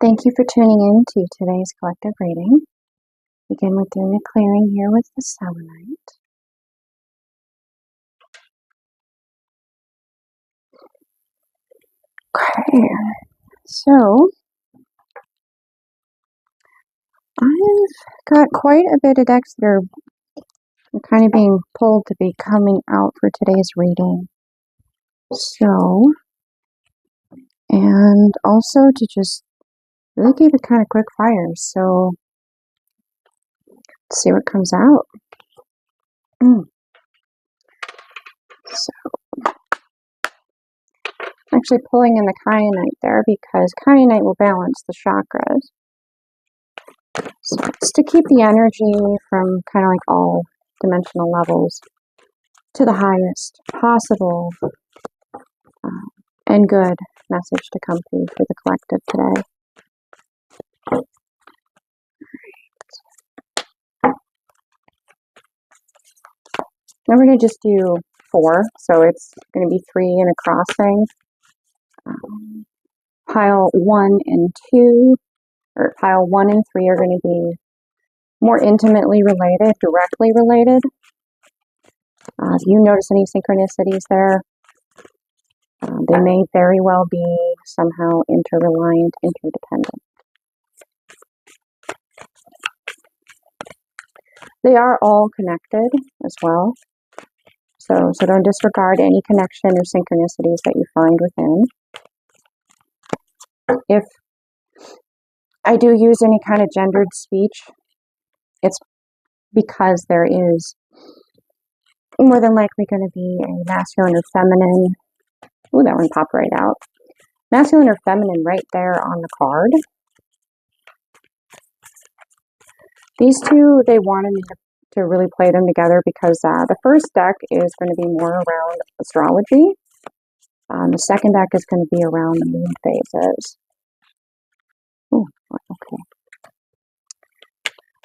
Thank you for tuning in to today's collective reading. Begin with doing a clearing here with the selenite. Okay, so I've got quite a bit of decks that are kind of being pulled to be coming out for today's reading. So, and also to just really keep it kind of quick fire. So, let's see what comes out. So, I'm actually pulling in the kyanite there because kyanite will balance the chakras. So it's to keep the energy from kind of like all dimensional levels to the highest possible and good message to come through for the collective today. Then we're going to just do 4, so it's going to be 3 in a crossing. Pile 1 and 2, or pile 1 and 3 are going to be more intimately related, directly related. If you notice any synchronicities there, they may very well be somehow interreliant, interdependent. They are all connected as well. So don't disregard any connection or synchronicities that you find within. If I do use any kind of gendered speech, it's because there is more than likely going to be a masculine or feminine. Ooh, that one popped right out. Masculine or feminine right there on the card. These two, they wanted me to really play them together because the first deck is going to be more around astrology. The second deck is going to be around the moon phases. Ooh, okay.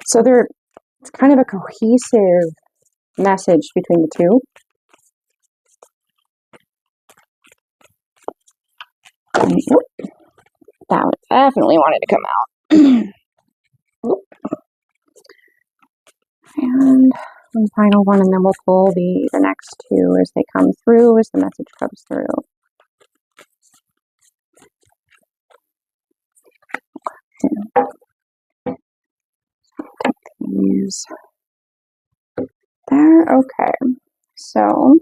So it's kind of a cohesive message between the two. That one definitely wanted to come out. And one final one, and then we'll pull the next 2 as they come through, as the message comes through. Use there. Okay, so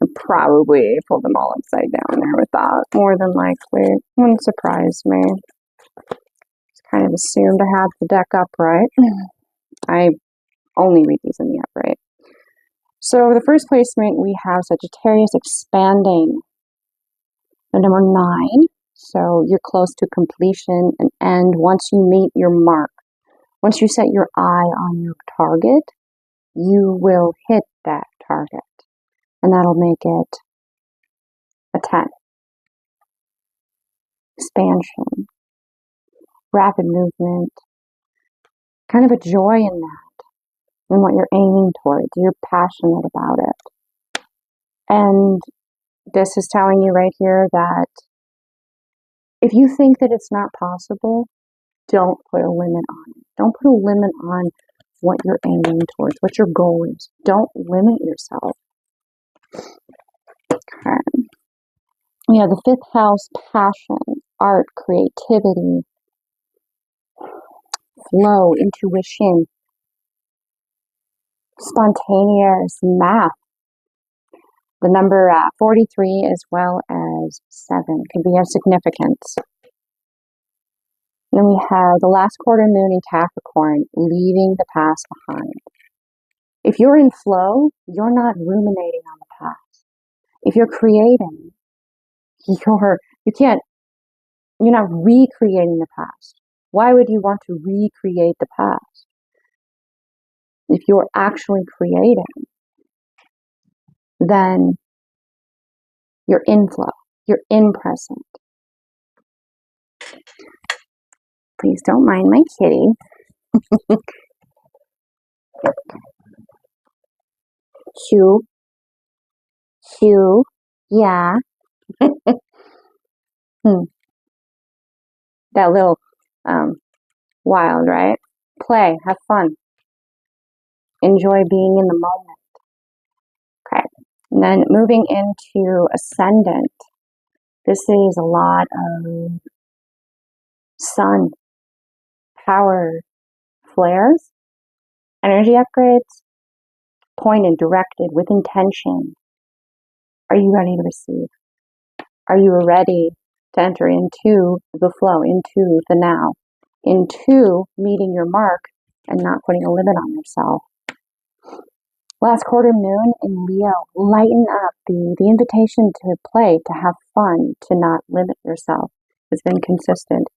I probably pulled them all upside down there with that. More than likely, wouldn't surprise me. Just kind of assumed I had the deck upright. I only read these in the upright. So the first placement we have Sagittarius expanding. The number 9. So you're close to completion and end. Once you meet your mark, once you set your eye on your target, you will hit that target. And that'll make it a 10. Expansion, rapid movement, kind of a joy in that, in what you're aiming towards. You're passionate about it. And this is telling you right here that if you think that it's not possible, don't put a limit on it. Don't put a limit on what you're aiming towards, what your goal is. Don't limit yourself. Okay. Yeah, the 5th house, passion, art, creativity, flow, intuition, spontaneous, math. The number 43 as well as 7 can be of significance. Then we have the last quarter moon in Capricorn, leaving the past behind. If you're in flow, you're not ruminating on the past. If you're creating, you're not recreating the past. Why would you want to recreate the past? If you're actually creating, then you're in flow, you're in present. Please don't mind my kitty. Shoo, shoo, Yeah. That little wild, right? Play, have fun, enjoy being in the moment. Okay. And then moving into ascendant. This is a lot of sun, power, flares, energy upgrades, pointed, directed, with intention. Are you ready to receive? Are you ready to enter into the flow, into the now, into meeting your mark and not putting a limit on yourself? Last quarter moon in Leo, lighten up. The invitation to play, to have fun, to not limit yourself has been consistent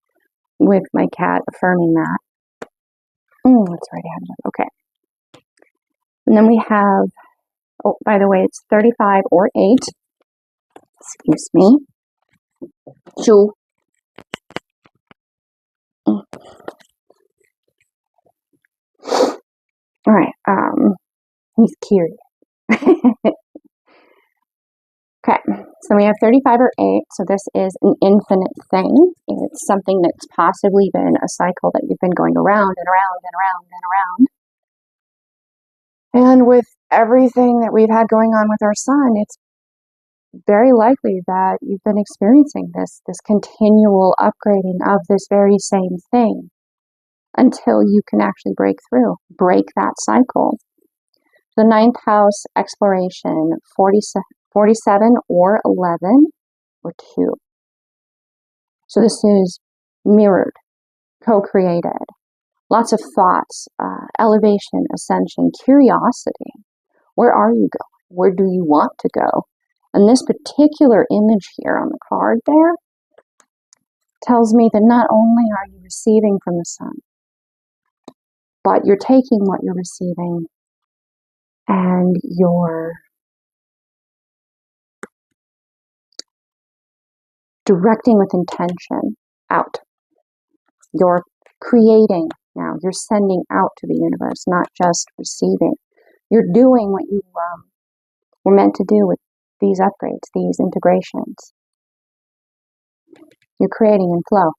with my cat affirming that. Let's write ahead of it. Okay. And then we have, oh, by the way, it's 35 or 8. Excuse me. Shoo. All right. He's curious. Okay, so we have 35 or 8, so this is an infinite thing. It's something that's possibly been a cycle that you've been going around and around and around and around. And with everything that we've had going on with our sun, it's very likely that you've been experiencing this continual upgrading of this very same thing until you can actually break through, break that cycle. The 9th house exploration, 47 or 11 or 2. So this is mirrored, co-created. Lots of thoughts, elevation, ascension, curiosity. Where are you going? Where do you want to go? And this particular image here on the card there tells me that not only are you receiving from the sun, but you're taking what you're receiving and you're directing with intention out. You're creating now. You're sending out to the universe, not just receiving. You're doing what you were meant to do with these upgrades, these integrations. You're creating in flow.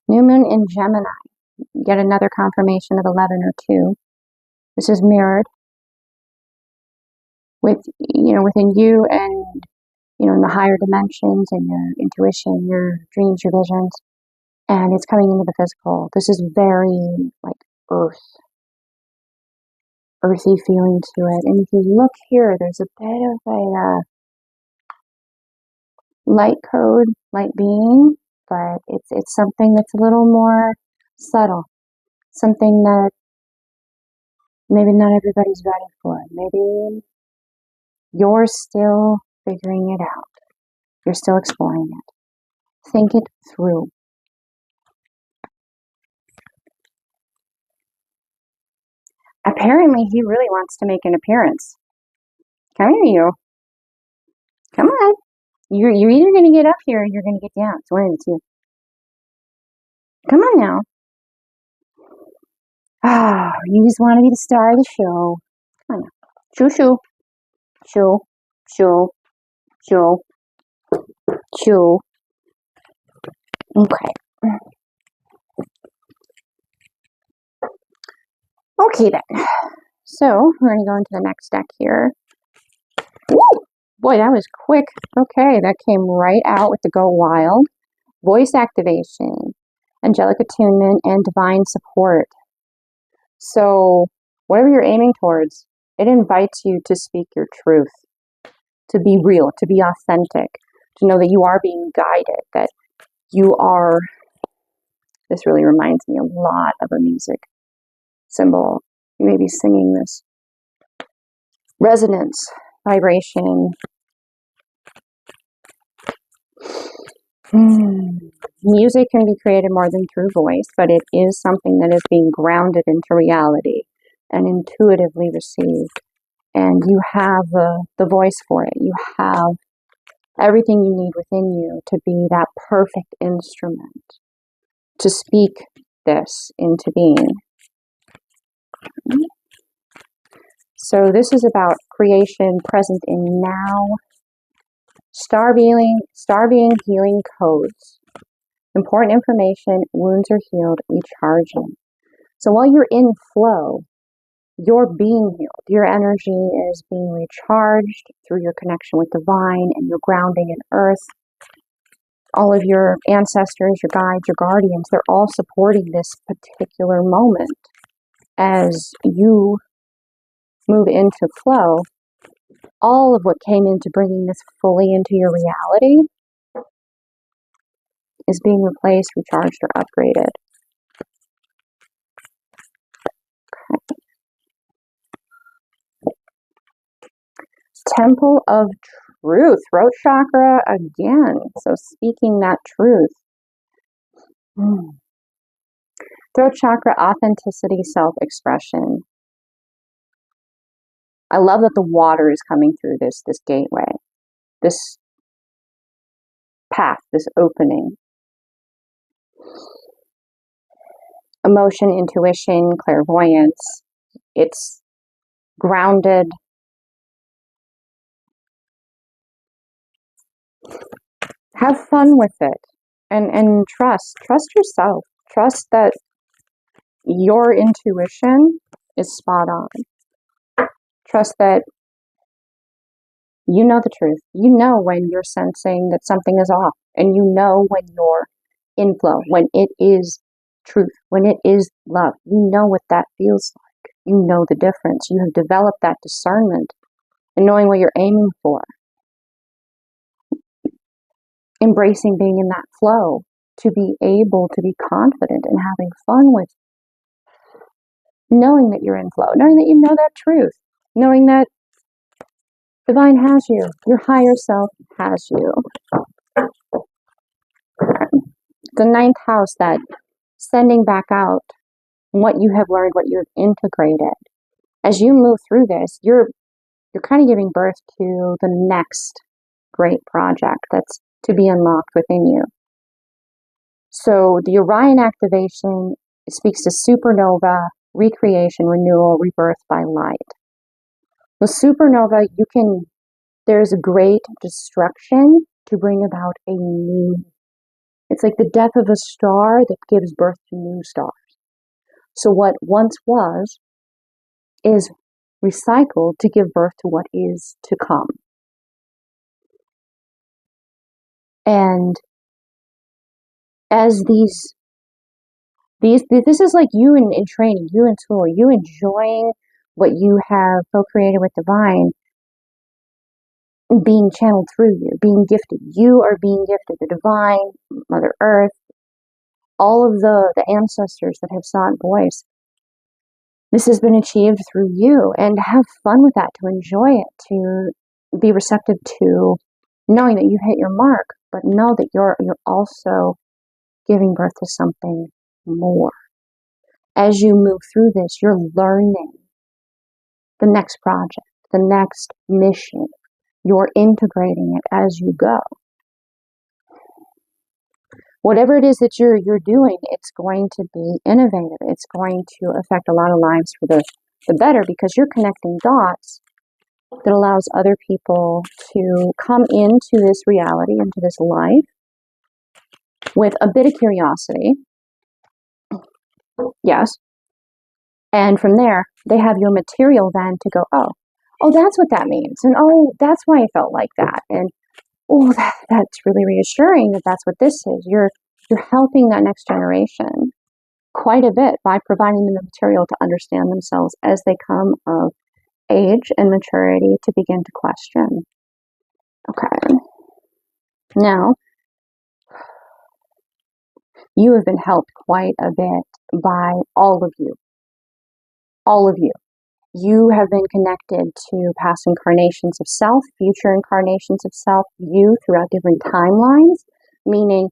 New moon in Gemini. Yet another confirmation of 11 or 2. This is mirrored with, within you and, in the higher dimensions and your intuition, your dreams, your visions. And it's coming into the physical. This is very like earthy feeling to it. And if you look here, there's a bit of a light code, light being, but it's something that's a little more subtle. Something that maybe not everybody's ready for. Maybe you're still figuring it out. You're still exploring it. Think it through. Apparently, he really wants to make an appearance. Come here, you. Come on. You're either going to get up here or you're going to get down. It's one of the two. Come on now. Ah, you just want to be the star of the show. Come on now. Shoo, shoo. Shoo, shoo, shoo, shoo. Okay. Okay then. So, we're going to go into the next deck here. Woo! Boy, that was quick. Okay, that came right out with the Go Wild. Voice activation, angelic attunement, and divine support. So, whatever you're aiming towards, it invites you to speak your truth, to be real, to be authentic, to know that you are being guided, that you are, this really reminds me a lot of a music symbol. You may be singing this. Resonance, vibration. Music can be created more than through voice, but it is something that is being grounded into reality and intuitively received. And you have the voice for it. You have everything you need within you to be that perfect instrument to speak this into being. So this is about creation, present in now, star being healing codes. Important information, wounds are healed, recharging. So while you're in flow, you're being healed. Your energy is being recharged through your connection with divine and your grounding in earth. All of your ancestors, your guides, your guardians, they're all supporting this particular moment. As you move into flow, all of what came into bringing this fully into your reality is being replaced, recharged, or upgraded. Temple of Truth, throat chakra again. So speaking that truth. Throat chakra, authenticity, self-expression. I love that the water is coming through this gateway, this path, this opening. Emotion, intuition, clairvoyance. It's grounded. Have fun with it. And trust yourself. Trust that your intuition is spot on. Trust that you know the truth. You know when you're sensing that something is off. And you know when you're in flow, when it is truth, when it is love. You know what that feels like. You know the difference. You have developed that discernment and knowing what you're aiming for. Embracing being in that flow to be able to be confident and having fun with knowing that you're in flow, knowing that you know that truth, knowing that divine has you, your higher self has you. The ninth house, that sending back out what you have learned, what you've integrated. As you move through this, you're kind of giving birth to the next great project that's to be unlocked within you. So the Orion activation speaks to supernova, recreation, renewal, rebirth by light. The supernova, there's great destruction to bring about a new. It's like the death of a star that gives birth to new stars. So what once was is recycled to give birth to what is to come. And as these this is like you in training, you in school, you enjoying what you have co-created with divine being channeled through you, being gifted. You are being gifted. The divine, Mother Earth, all of the ancestors that have sought voice. This has been achieved through you, and have fun with that, to enjoy it, to be receptive to knowing that you hit your mark, but know that you're also giving birth to something more. As you move through this, you're learning the next project, the next mission. You're integrating it as you go. Whatever it is that you're doing, it's going to be innovative. It's going to affect a lot of lives for the better, because you're connecting dots that allows other people to come into this reality, into this life, with a bit of curiosity. Yes. And from there, they have your material then to go, oh, that's what that means. And oh, that's why I felt like that. And oh, that's really reassuring that that's what this is. You're helping that next generation quite a bit by providing them the material to understand themselves as they come of age and maturity to begin to question. Okay. Now, you have been helped quite a bit by all of you. All of you. You have been connected to past incarnations of self, future incarnations of self, you throughout different timelines, meaning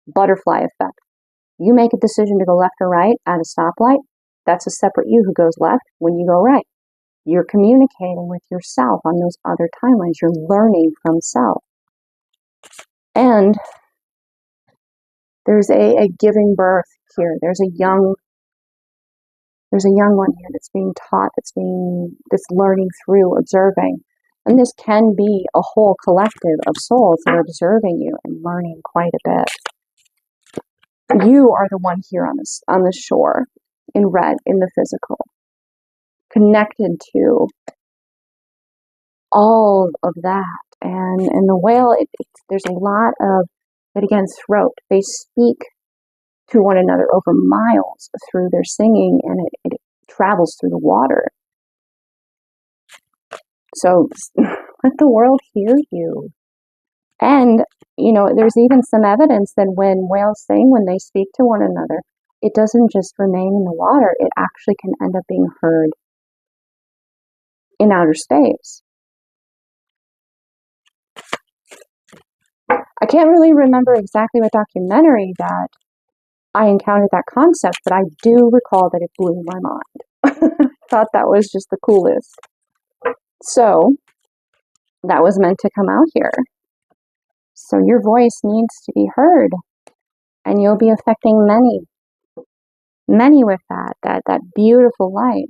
butterfly effect. You make a decision to go left or right at a stoplight, that's a separate you who goes left when you go right. You're communicating with yourself on those other timelines. You're learning from self. And there's a giving birth here. There's a young There's a young one here that's being taught, that's learning through observing. And this can be a whole collective of souls that are observing you and learning quite a bit. You are the one here on the shore, in red, in the physical, connected to all of that. And the whale, there's a lot of, that again, throat. They speak to one another over miles through their singing, and it travels through the water. So let the world hear you. And, there's even some evidence that when whales sing, when they speak to one another, it doesn't just remain in the water, it actually can end up being heard in outer space. I can't really remember exactly what documentary that I encountered that concept, but I do recall that it blew my mind. Thought that was just the coolest. So that was meant to come out here. So your voice needs to be heard, and you'll be affecting many with that beautiful light,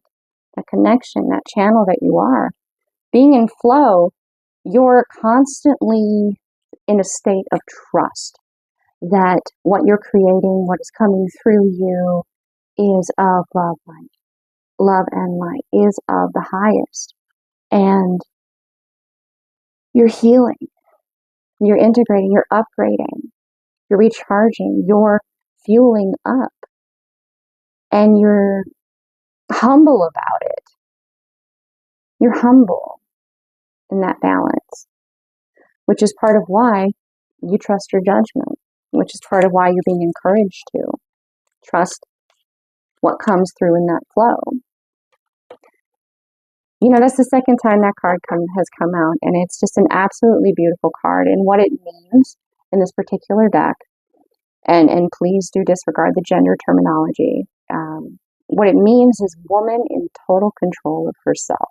that connection, that channel that you are. Being in flow, you're constantly in a state of trust that what you're creating, what is coming through you, is of love, light. Love and light is of the highest. And you're healing, you're integrating, you're upgrading, you're recharging, you're fueling up, and you're humble about it. You're humble in that balance, which is part of why you trust your judgment, which is part of why you're being encouraged to trust what comes through in that flow. That's the second time that card has come out, and it's just an absolutely beautiful card. And what it means in this particular deck, and please do disregard the gender terminology, what it means is woman in total control of herself.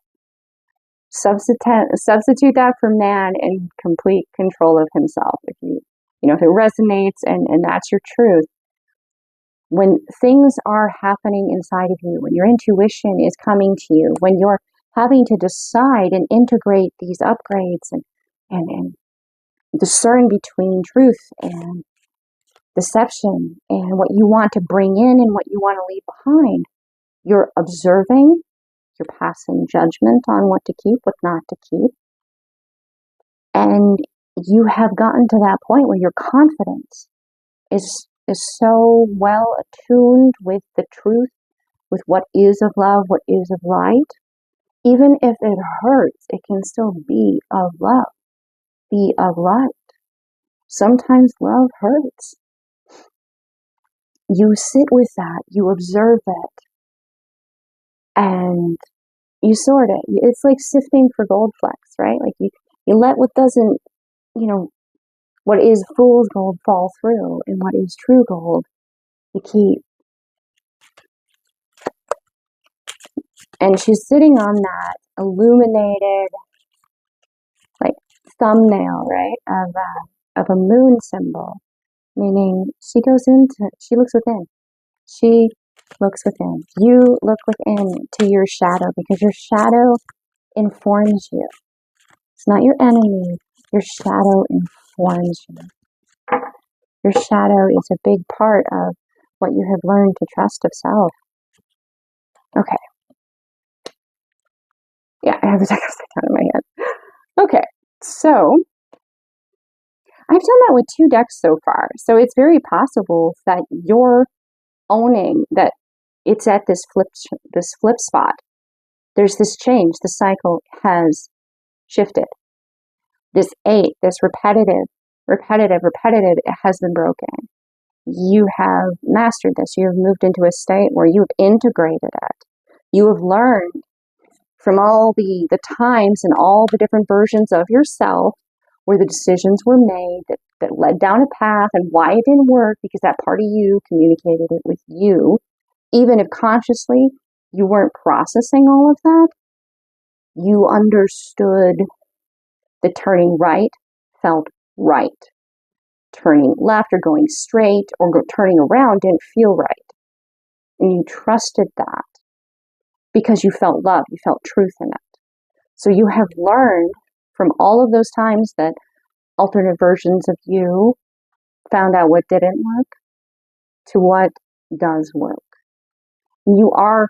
Substitute that for man in complete control of himself. If if it resonates and that's your truth, when things are happening inside of you, when your intuition is coming to you, when you're having to decide and integrate these upgrades and discern between truth and deception and what you want to bring in and what you want to leave behind, you're observing, you're passing judgment on what to keep, what not to keep, and you have gotten to that point where your confidence is so well attuned with the truth, with what is of love, what is of light. Even if it hurts, it can still be of love, be of light. Sometimes love hurts. You sit with that, you observe it, and you sort it. It's like sifting for gold flecks, right? Like you let what doesn't, what is fool's gold fall through, and what is true gold, you keep. And she's sitting on that illuminated, like, thumbnail, right, of a moon symbol, meaning she looks within. She looks within. You look within to your shadow, because your shadow informs you. It's not your enemy. Your shadow informs you. Your shadow is a big part of what you have learned to trust of self. Okay. Yeah, I have the deck upside down in my head. Okay, so I've done that with 2 decks so far. So it's very possible that you're owning that it's at this flip spot. There's this change. The cycle has shifted. This 8, this repetitive, it has been broken. You have mastered this. You have moved into a state where you have integrated it. You have learned from all the times and all the different versions of yourself where the decisions were made that led down a path and why it didn't work, because that part of you communicated it with you. Even if consciously you weren't processing all of that, you understood that turning right felt right. Turning left or going straight or turning around didn't feel right. And you trusted that. because you felt love, you felt truth in it. So you have learned from all of those times that alternate versions of you found out what didn't work to what does work. You are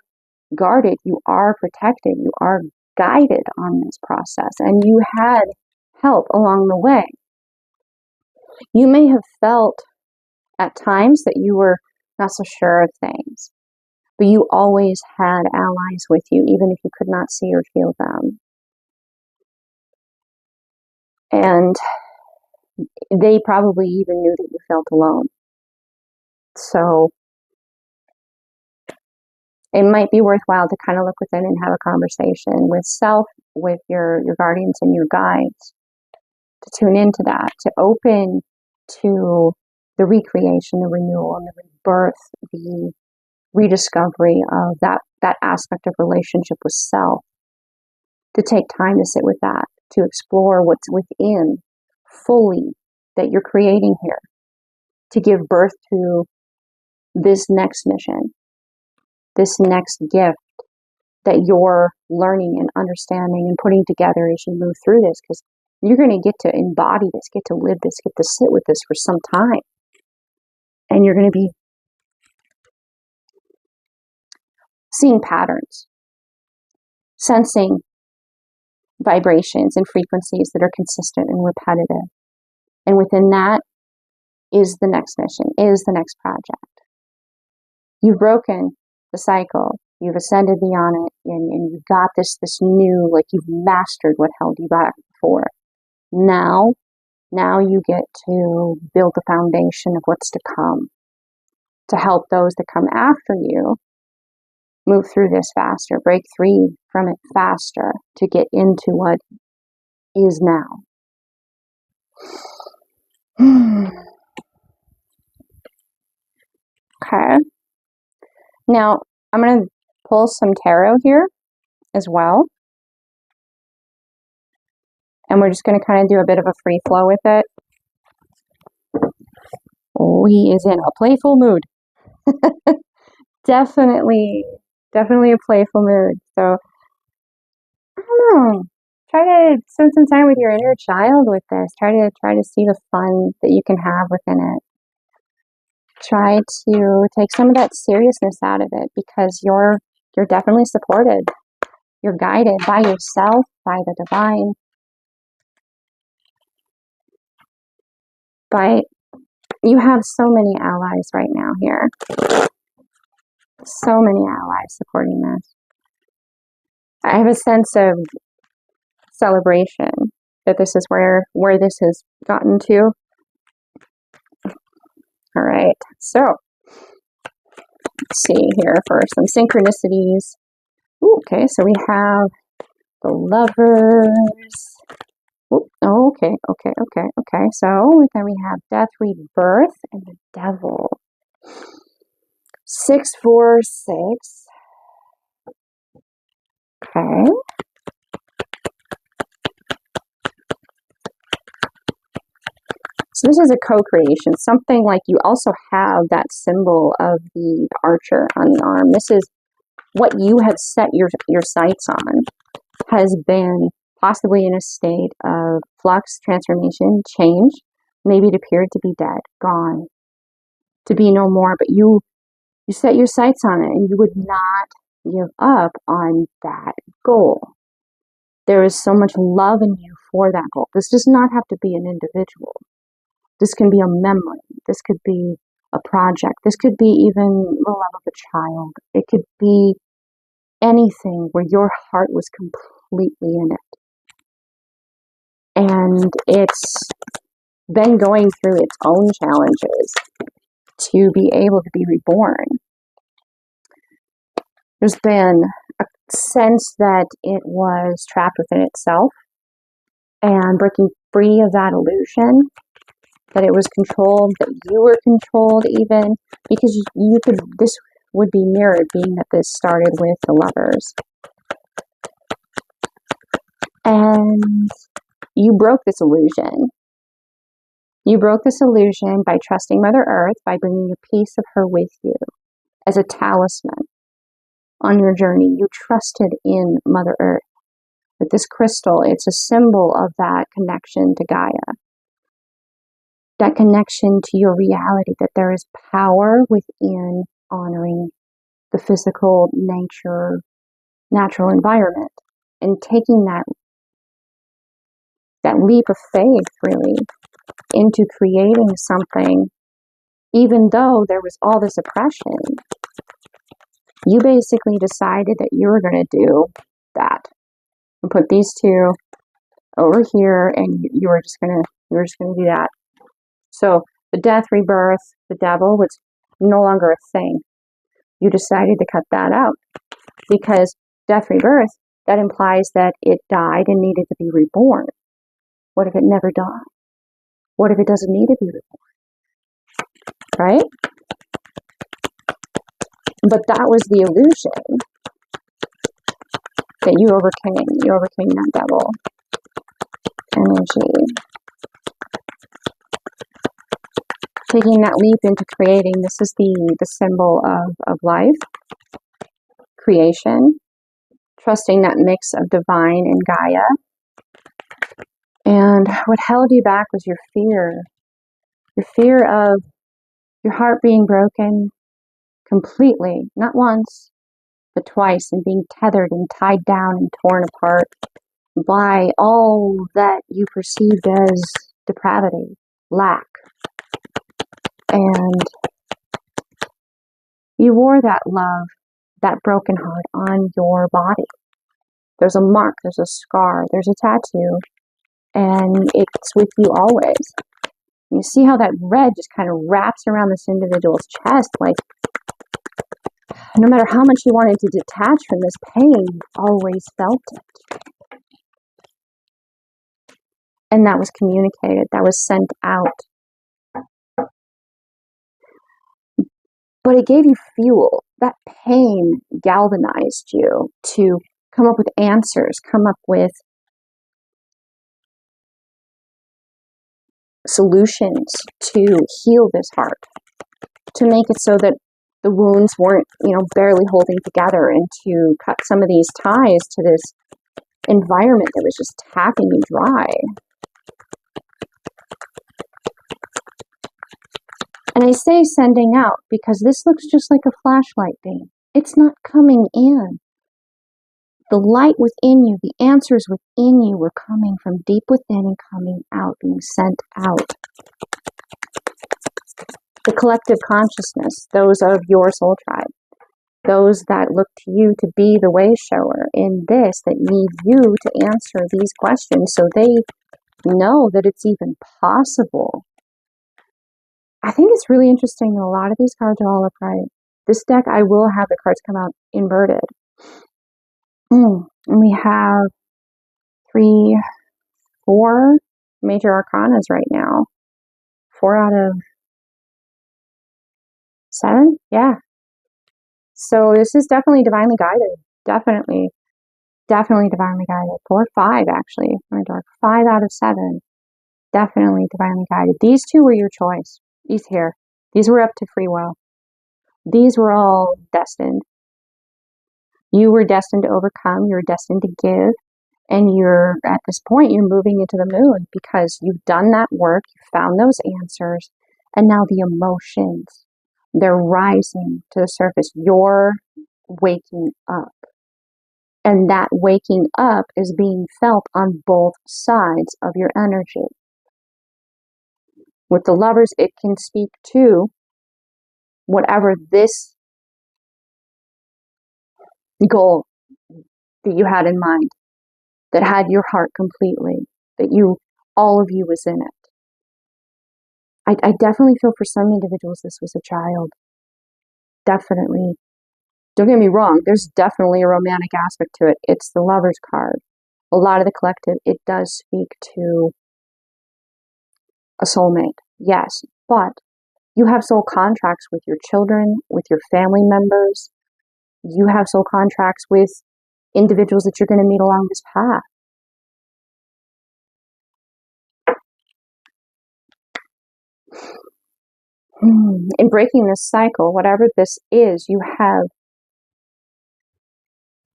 guarded, you are protected, you are guided on this process, and you had help along the way. You may have felt at times that you were not so sure of things, but you always had allies with you, even if you could not see or feel them. And they probably even knew that you felt alone. So it might be worthwhile to kind of look within and have a conversation with self, with your guardians and your guides, to tune into that, to open to the recreation, the renewal, and the rebirth, the rediscovery of that aspect of relationship with self, to take time to sit with that, to explore what's within fully that you're creating here, to give birth to this next mission, this next gift that you're learning and understanding and putting together as you move through this, because you're going to get to embody this, get to live this, get to sit with this for some time. And you're going to be seeing patterns, sensing vibrations and frequencies that are consistent and repetitive. And within that is the next mission, is the next project. You've broken the cycle. You've ascended beyond it, and you've got this new, like you've mastered what held you back before. Now you get to build the foundation of what's to come, to help those that come after you move through this faster, break free from it faster, to get into what is now. Okay. Now, I'm going to pull some tarot here as well. And we're just going to kind of do a bit of a free flow with it. Oh, he is in a playful mood. Definitely a playful mood. So, I don't know. Try to spend some time with your inner child with this. Try to see the fun that you can have within it. Try to take some of that seriousness out of it, because you're definitely supported. You're guided by yourself, by the divine, you have so many allies right now here. So many allies supporting this. I have a sense of celebration that this is where this has gotten to. All right, so let's see here for some synchronicities. Ooh, okay, so we have the Lovers. Ooh, okay. So then we have Death, Rebirth, and the Devil. 6, 4, 6. Okay. So this is a co-creation, something like you also have that symbol of the archer on the arm. This is what you have set your sights on, has been possibly in a state of flux, transformation, change. Maybe it appeared to be dead, gone, to be no more, but you set your sights on it, and you would not give up on that goal. There is so much love in you for that goal. This does not have to be an individual. This can be a memory. This could be a project. This could be even the love of a child. It could be anything where your heart was completely in it. And it's been going through its own challenges to be able to be reborn. There's been a sense that it was trapped within itself, and breaking free of that illusion, that it was controlled, that you were controlled even, because this would be mirrored, being that this started with the Lovers. And you broke this illusion. You broke this illusion by trusting Mother Earth, by bringing a piece of her with you as a talisman. on your journey. You trusted in Mother Earth. With this crystal, it's a symbol of that connection to Gaia, that connection to your reality, that there is power within honoring the physical nature, natural environment, and taking that leap of faith, really, into creating something, even though there was all this oppression. You basically decided that you were going to do that and put these two over here, and you were just going to do that. So the death, rebirth, the devil was no longer a thing. You decided to cut that out because death, rebirth, that implies that it died and needed to be reborn. What if it never died? What if it doesn't need to be reborn? Right? But that was the illusion that you overcame. You overcame that devil energy. Taking that leap into creating, this is the symbol of life, creation, trusting that mix of divine and Gaia. And what held you back was your fear of your heart being broken completely, not once, but twice, and being tethered and tied down and torn apart by all that you perceived as depravity, lack. And you wore that love, that broken heart on your body. There's a mark, there's a scar, there's a tattoo, and it's with you always. You see how that red just kind of wraps around this individual's chest, like no matter how much you wanted to detach from this pain, you always felt it. And that was communicated, that was sent out. But it gave you fuel. That pain galvanized you to come up with answers, come up with solutions to heal this heart, to make it so that the wounds weren't, barely holding together, and to cut some of these ties to this environment that was just tapping you dry. And I say sending out because this looks just like a flashlight beam. It's not coming in. The light within you, the answers within you were coming from deep within and coming out, being sent out. The collective consciousness, those of your soul tribe, those that look to you to be the way shower in this, that need you to answer these questions so they know that it's even possible. I think it's really interesting that a lot of these cards are all upright. This deck, I will have the cards come out inverted. And we have 4 major arcanas right now. 4 out of 7? Yeah. So this is definitely divinely guided. Definitely divinely guided. 4, 5 actually. 5 out of 7. Definitely divinely guided. These 2 were your choice. These were up to free will. These were all destined. You were destined to overcome. You were destined to give. And at this point, you're moving into the moon because you've done that work. You found those answers. And now the emotions, they're rising to the surface. You're waking up. And that waking up is being felt on both sides of your energy. With the lovers, it can speak to whatever this goal that you had in mind, that had your heart completely, that all of you was in it. I definitely feel for some individuals this was a child. Definitely. Don't get me wrong, there's definitely a romantic aspect to it. It's the Lover's card. A lot of the collective, it does speak to a soulmate, yes, but you have soul contracts with your children, with your family members. You have soul contracts with individuals that you're going to meet along this path. In breaking this cycle, whatever this is, you have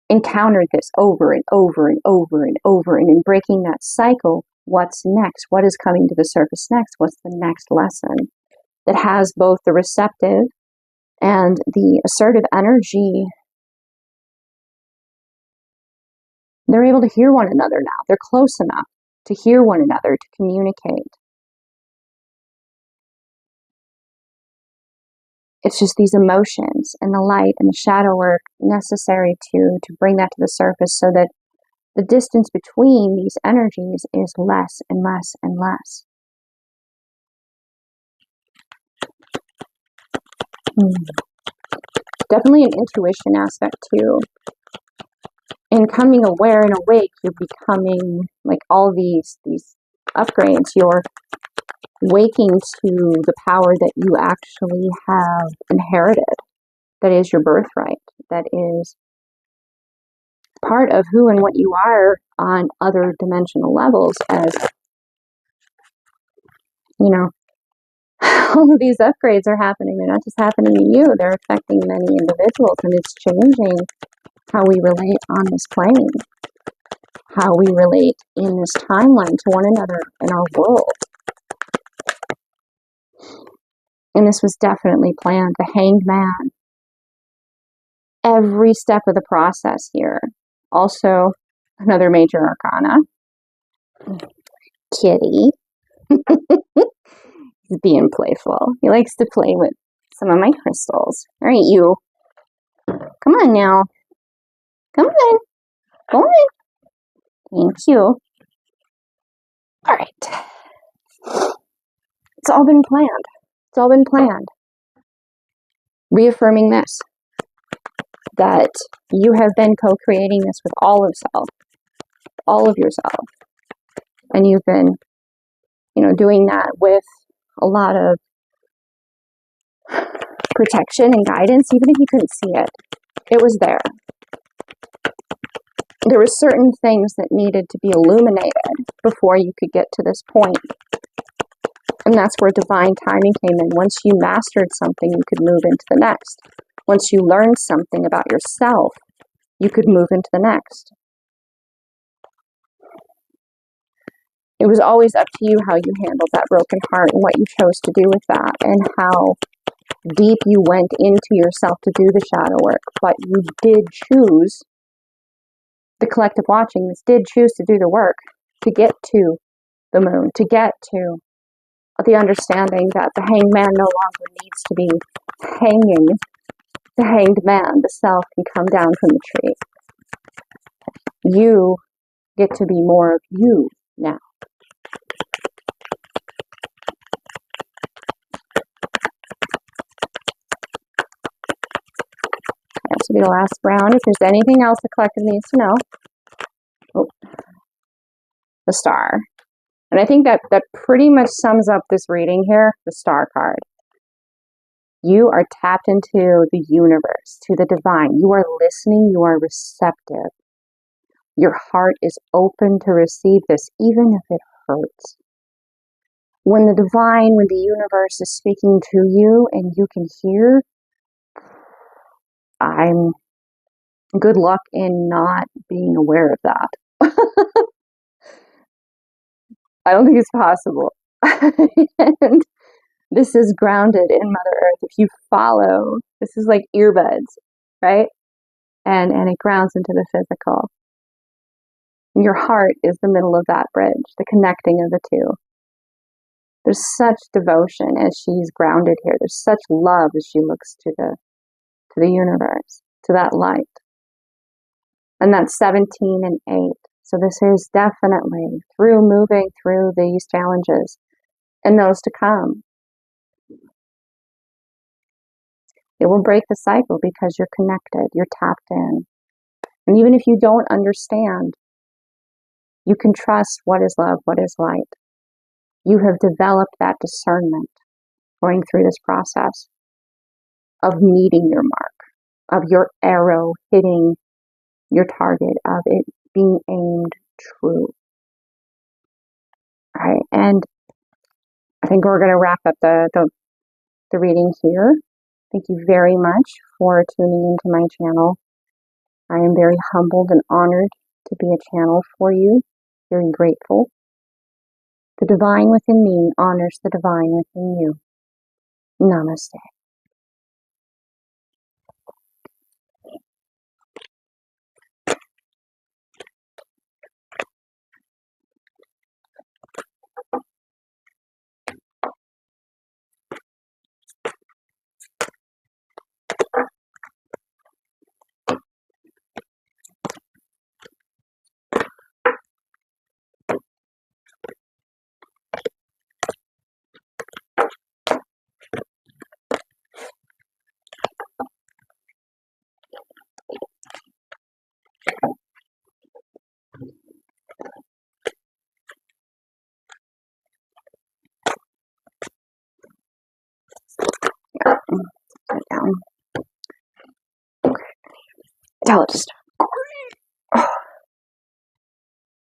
encountered this over and over and over and over, and in breaking that cycle, what's next? What is coming to the surface next? What's the next lesson that has both the receptive and the assertive energy? They're able to hear one another now. They're close enough to hear one another, to communicate. It's just these emotions and the light and the shadow work necessary to bring that to the surface, so that the distance between these energies is less and less and less. Definitely an intuition aspect too. In coming aware and awake, you're becoming like all these upgrades. You're waking to the power that you actually have inherited. That is your birthright. That is part of who and what you are on other dimensional levels. As you know, all of these upgrades are happening. They're not just happening to you. They're affecting many individuals, and it's changing how we relate on this plane, how we relate in this timeline to one another in our world. And this was definitely planned. The Hanged Man. Every step of the process here. Also, another major arcana. Kitty. He's being playful. He likes to play with some of my crystals. All right, you. Come on now. Come on. Go on. Thank you. All right. It's all been planned. It's all been planned. Reaffirming this, that you have been co-creating this with all of self, all of yourself. And you've been, doing that with a lot of protection and guidance, even if you couldn't see it. It was there. There were certain things that needed to be illuminated before you could get to this point. And that's where divine timing came in. Once you mastered something, you could move into the next. Once you learned something about yourself, you could move into the next. It was always up to you how you handled that broken heart and what you chose to do with that, and how deep you went into yourself to do the shadow work. But you did choose, the collective watching this did choose to do the work, to get to the moon, to get to the understanding that the hanged man no longer needs to be hanging. The hanged man, the self, can come down from the tree. You get to be more of you now. This will be the last round. If there's anything else the collective needs to know. Oh, the star. And I think that pretty much sums up this reading here, the star card. You are tapped into the universe, to the divine. You are listening. You are receptive. Your heart is open to receive this, even if it hurts. When the divine, when the universe is speaking to you and you can hear, good luck in not being aware of that. I don't think it's possible. And this is grounded in Mother Earth. If you follow, this is like earbuds, right? And it grounds into the physical. Your heart is the middle of that bridge, the connecting of the two. There's such devotion as she's grounded here. There's such love as she looks to the universe, to that light. And that's 17 and 8. So this is definitely through moving through these challenges and those to come. It will break the cycle because you're connected, you're tapped in. And even if you don't understand, you can trust what is love, what is light. You have developed that discernment going through this process of meeting your mark, of your arrow hitting your target, of it being aimed true. All right, and I think we're going to wrap up the reading here. Thank you very much for tuning into my channel. I am very humbled and honored to be a channel for you. Very grateful. The divine within me honors the divine within you. Namaste. Sit down. Tell it to stop.